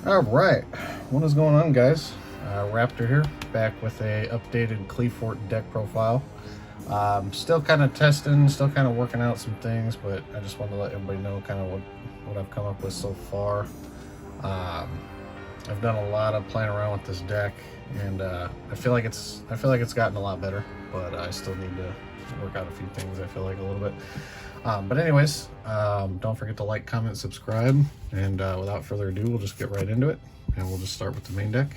All right, what is going on, guys? Raptor here, back with a updated Qliphort deck profile. Still kind of testing, still kind of working out some things, but I just wanted to let everybody know kind of what I've come up with so far. I've done a lot of playing around with this deck, and I feel like it's gotten a lot better, but I still need to work out a few things. I feel like a little bit. But anyways, don't forget to like, comment, subscribe, and without further ado, we'll just get right into it, and we'll just start with the main deck.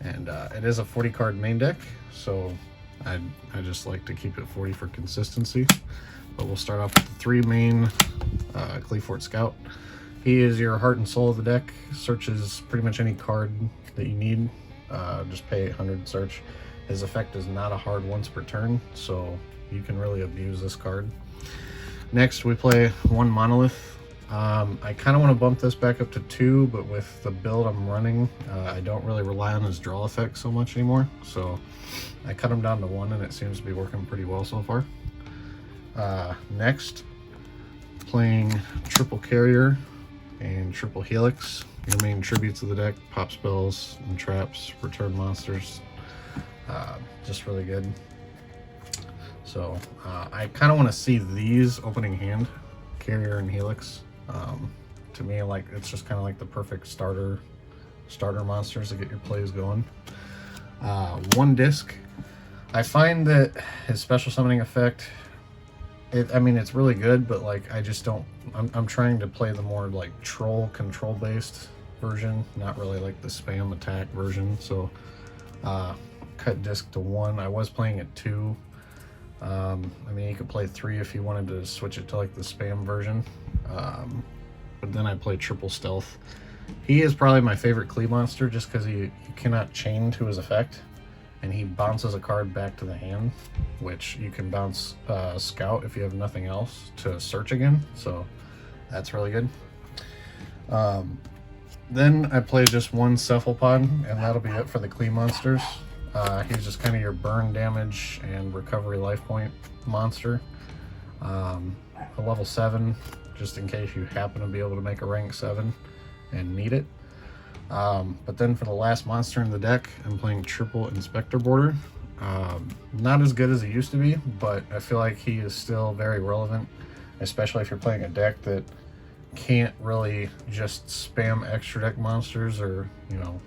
And it is a 40 card main deck, so I just like to keep it 40 for consistency. But we'll start off with the three main Qliphort Scout. He is your heart and soul of the deck. Searches pretty much any card that you need. Just pay 800 search. His effect is not a hard once per turn, so you can really abuse this card. Next, we play one Monolith. I kind of want to bump this back up to 2, but with the build I'm running, I don't really rely on his draw effect so much anymore. So I cut him down to 1, and it seems to be working pretty well so far. Next, playing triple Carrier and triple Helix. Your main tributes of the deck: pop spells and traps, return monsters. Just really good. So I kind of want to see these opening hand, Carrier and Helix. To me, like, it's just kind of like the perfect starter monsters to get your plays going. One disc. I find that his special summoning effect, I mean, it's really good, but like, I just don't. I'm trying to play the more like troll control based version, not really like the spam attack version. So cut disc to 1. I was playing at 2. I mean, you could play 3 if you wanted to switch it to like the spam version. But then I play triple stealth. He is probably my favorite Qli monster just because you cannot chain to his effect, and he bounces a card back to the hand, which you can bounce Scout if you have nothing else to search again. So that's really good. Then I play just one Cephalopod, and that'll be it for the Qli monsters. He's just kind of your burn damage and recovery life point monster. A level 7, just in case you happen to be able to make a rank 7 and need it. But then for the last monster in the deck, I'm playing triple Inspector Border. Not as good as he used to be, but I feel like he is still very relevant, especially if you're playing a deck that can't really just spam extra deck monsters, or, you know,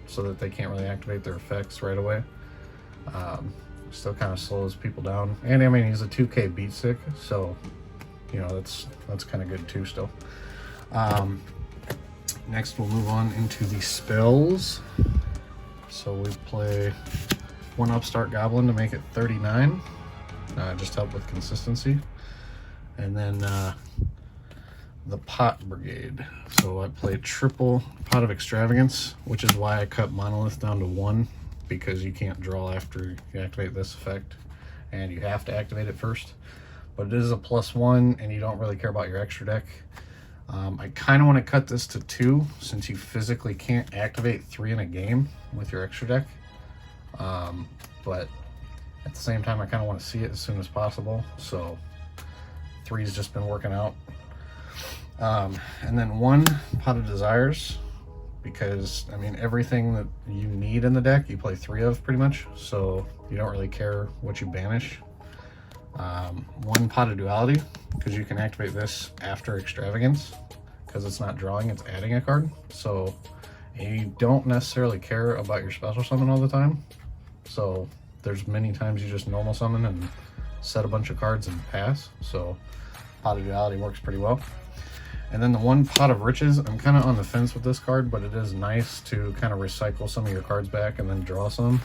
so that they can't really activate their effects right away. Still kind of slows people down, and I mean, he's a 2k beat stick, so you know, that's kind of good too still. Next we'll move on into the spells. So we play one Upstart Goblin to make it 39, just to help with consistency, and then the Pot Brigade. So I play triple Pot of Extravagance, which is why I cut Monolith down to 1, because you can't draw after you activate this effect, and you have to activate it first. But it is a +1, and you don't really care about your extra deck. I kind of want to cut this to 2, since you physically can't activate 3 in a game with your extra deck. But at the same time, I kind of want to see it as soon as possible. So 3's just been working out. And then one Pot of Desires, because I mean, everything that you need in the deck you play 3 of pretty much, so you don't really care what you banish. One Pot of Duality, because you can activate this after Extravagance, because it's not drawing, it's adding a card. So you don't necessarily care about your special summon all the time, so there's many times you just normal summon and set a bunch of cards and pass. So Pot of Duality works pretty well. And then the one Pot of Riches, I'm kind of on the fence with this card, but it is nice to kind of recycle some of your cards back and then draw some.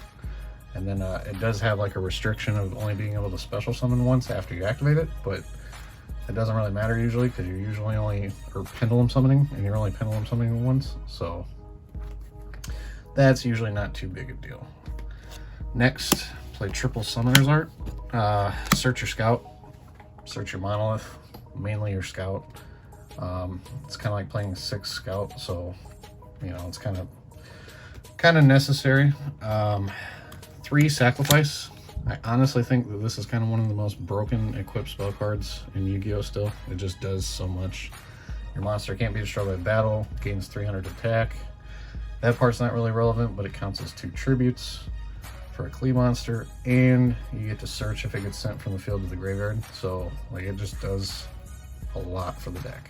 And then it does have like a restriction of only being able to special summon once after you activate it, but it doesn't really matter usually, because you're usually only pendulum summoning, and you're only pendulum summoning once, so that's usually not too big a deal. Next, play triple Summoner's Art. Search your Scout, search your Monolith, mainly your Scout. It's kind of like playing 6 Scout, so you know, it's kind of necessary. 3 Sacrifice. I honestly think that this is kind of one of the most broken equipped spell cards in Yu-Gi-Oh! Still. It just does so much. Your monster can't be destroyed by battle, gains 300 attack. That part's not really relevant, but it counts as 2 tributes for a Qli monster, and you get to search if it gets sent from the field to the graveyard. So like it just does a lot for the deck.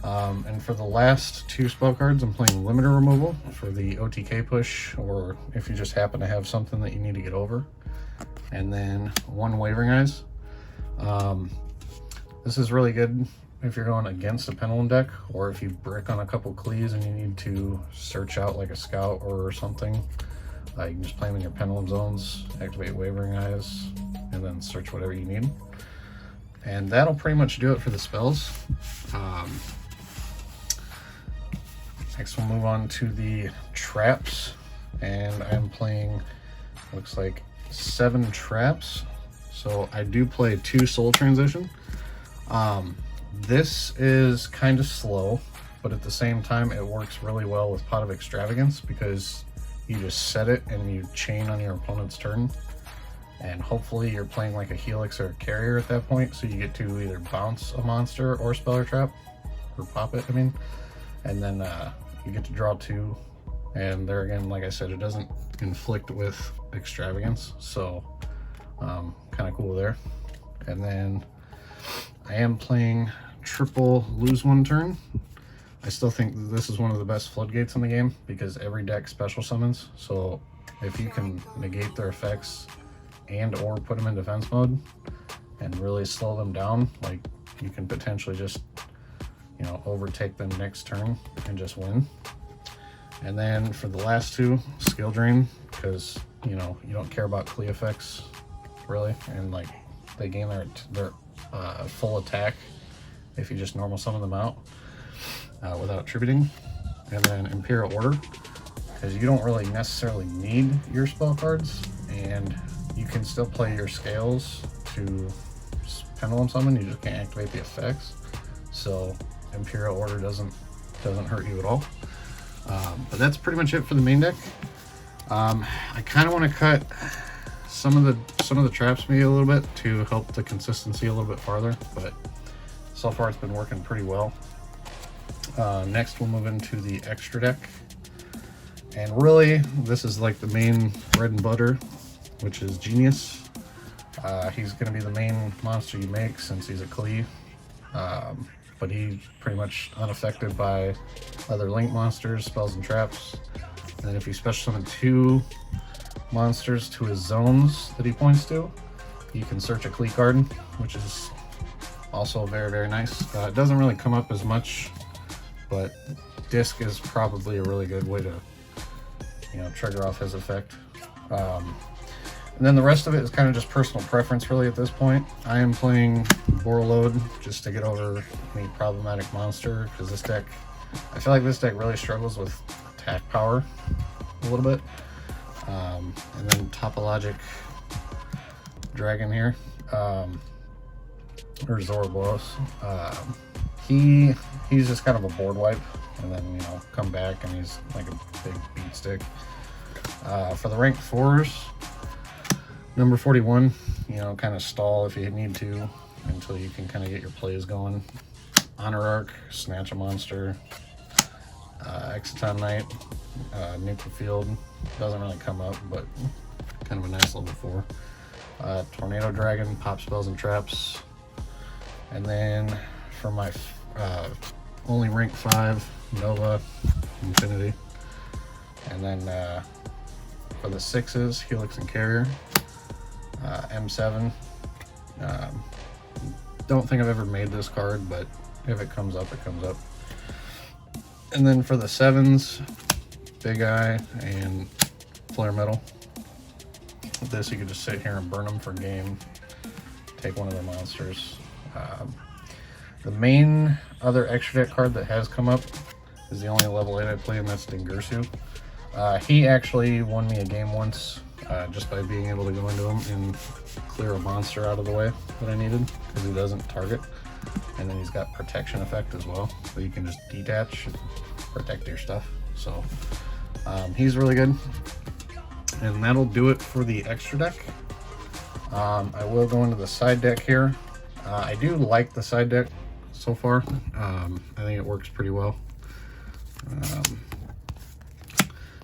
And for the last 2 spell cards, I'm playing Limiter Removal for the OTK push, or if you just happen to have something that you need to get over. And then 1 Wavering Eyes. This is really good if you're going against a Pendulum deck, or if you brick on a couple Qlis and you need to search out like a scout or something. You can just play them in your Pendulum zones, activate Wavering Eyes, and then search whatever you need. And that'll pretty much do it for the spells. Next we'll move on to the traps, and I'm playing, looks like 7 traps. So I do play 2 Soul Transition. This is kind of slow, but at the same time it works really well with Pot of Extravagance, because you just set it and you chain on your opponent's turn, and hopefully you're playing like a Helix or a Carrier at that point, so you get to either bounce a monster or spell or trap, or pop it, I mean, and then you get to draw 2, and there again, like I said, it doesn't inflict with Extravagance, so kind of cool there. And then I am playing triple lose 1 turn. I still think this is one of the best floodgates in the game, because every deck special summons, so if you can negate their effects and or put them in defense mode and really slow them down, like you can potentially just, you know, overtake them next turn and just win. And then for the last 2, Skill Drain, because you know you don't care about Qli effects really, and like they gain their full attack if you just normal summon them out without attributing. And then Imperial Order, because you don't really necessarily need your spell cards, and you can still play your scales to Pendulum Summon, you just can't activate the effects. So Imperial Order doesn't hurt you at all. But that's pretty much it for the main deck. I kind of want to cut some of the traps maybe a little bit to help the consistency a little bit farther, but so far it's been working pretty well. Next we'll move into the extra deck, and really this is like the main bread and butter, which is Genius. He's going to be the main monster you make since he's a Qli, but he's pretty much unaffected by other link monsters, spells, and traps. And then if you special summon 2 monsters to his zones that he points to, you can search a Qli card, which is also very, very nice. It doesn't really come up as much, but Disc is probably a really good way to, you know, trigger off his effect. And then the rest of it is kind of just personal preference really at this point. I am playing Borreload just to get over any problematic monster, because this deck, I feel like this deck really struggles with attack power a little bit. And then Topologic Dragon here, or Zoroboros. He's just kind of a board wipe, and then, you know, come back and he's like a big beat stick. For the rank 4s, number 41, you know, kind of stall if you need to until you can kind of get your plays going. Honor Arc, Snatch a Monster, Exciton Knight, Nuke the Field, doesn't really come up, but kind of a nice level 4. Tornado Dragon, Pop Spells and Traps. And then for my only rank 5, Nova, Infinity. And then for the 6s, Helix and Carrier, M7. Don't think I've ever made this card, but if it comes up, it comes up. And then for the 7s, Big Eye and Flare Metal. With this, you can just sit here and burn them for game, take one of the monsters. The main other extra deck card that has come up is the only level 8 I play, and that's Dingirsu. He actually won me a game once just by being able to go into him and clear a monster out of the way that I needed, because he doesn't target. And then he's got protection effect as well, so you can just detach and protect your stuff. So he's really good. And that'll do it for the extra deck. I will go into the side deck here. I do like the side deck so far. I think it works pretty well.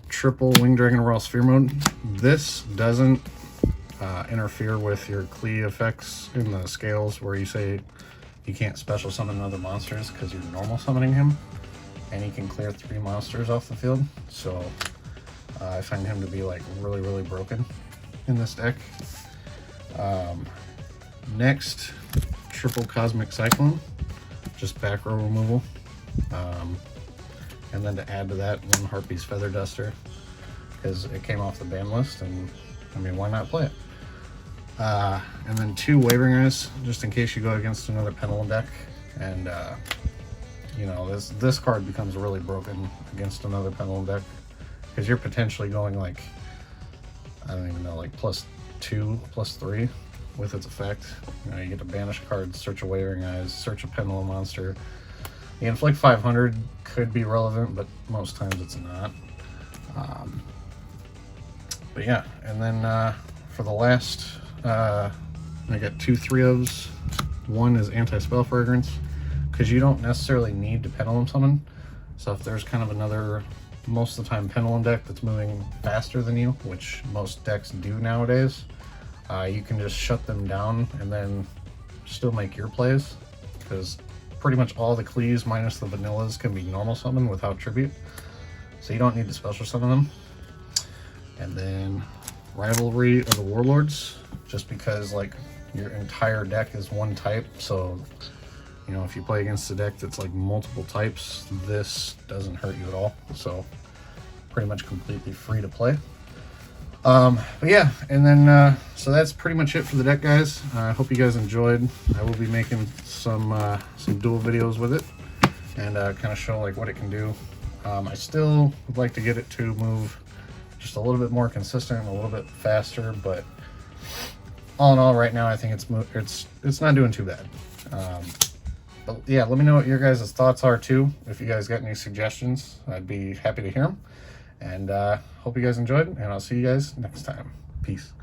Triple Wing Dragon Royal Sphere mode. This doesn't interfere with your Qli effects in the scales where you say you can't special summon other monsters because you're normal summoning him, and he can clear 3 monsters off the field. So I find him to be like really broken in this deck. Next, Triple Cosmic Cyclone, just back row removal. And then to add to that, 1 Harpy's Feather Duster, because it came off the ban list, and I mean, why not play it? And then 2 Wavering Eyes, just in case you go against another Pendulum deck, and you know, this card becomes really broken against another Pendulum deck, because you're potentially going like, I don't even know, like +2, +3 with its effect. You know, you get to banish a card, search a Wavering Eyes, search a Pendulum monster. The Inflict 500 could be relevant, but most times it's not. But yeah, and then for the last, I got 2 3-ofs. One is Anti-Spell Fragrance, because you don't necessarily need to Pendulum Summon. So if there's kind of another, most of the time, Pendulum deck that's moving faster than you, which most decks do nowadays, you can just shut them down and then still make your plays, because pretty much all the Qlis minus the vanillas can be normal summon without tribute, so you don't need to special summon them. And then Rivalry of the Warlords, just because like your entire deck is one type, so you know, if you play against a deck that's like multiple types, this doesn't hurt you at all, so pretty much completely free to play. But yeah, and then so that's pretty much it for the deck, guys. I hope you guys enjoyed. I will be making some dual videos with it, and kind of show like what it can do. I still would like to get it to move just a little bit more consistent, a little bit faster, but all in all, right now I think it's not doing too bad. But yeah, let me know what your guys' thoughts are too. If you guys got any suggestions, I'd be happy to hear them. And hope you guys enjoyed, and I'll see you guys next time. Peace.